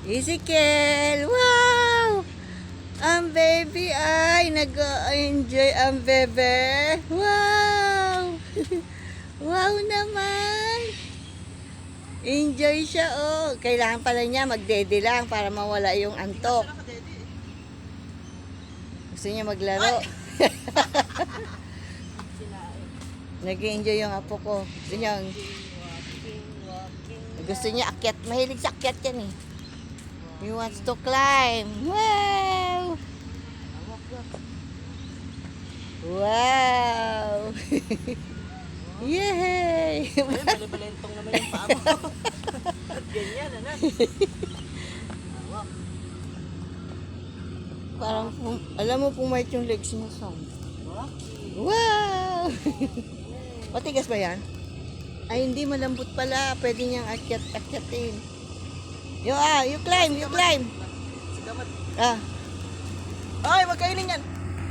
Ezekiel! Wow! Ang baby ay nag-enjoy ang bebe. Wow! Wow naman! Enjoy siya oh. Kailangan pala niya magdede lang para mawala yung antok. Gusto niya maglaro. Nag-enjoy yung apo ko. Gusto niya akyat. Mahilig sa akyat yan eh. He wants to climb. Wow! Wow! Yay! Balibalentong naman yung paa mo. Ganyan, anak. Parang, alam mo, pumayat yung legs mo, Sam. Wow! Matigas ba yan? Ay, hindi, malambot pala. Pwede niyang akyat-akyatin. You climb, you climb. Sigamat. Ah, Ay, magkainin yan.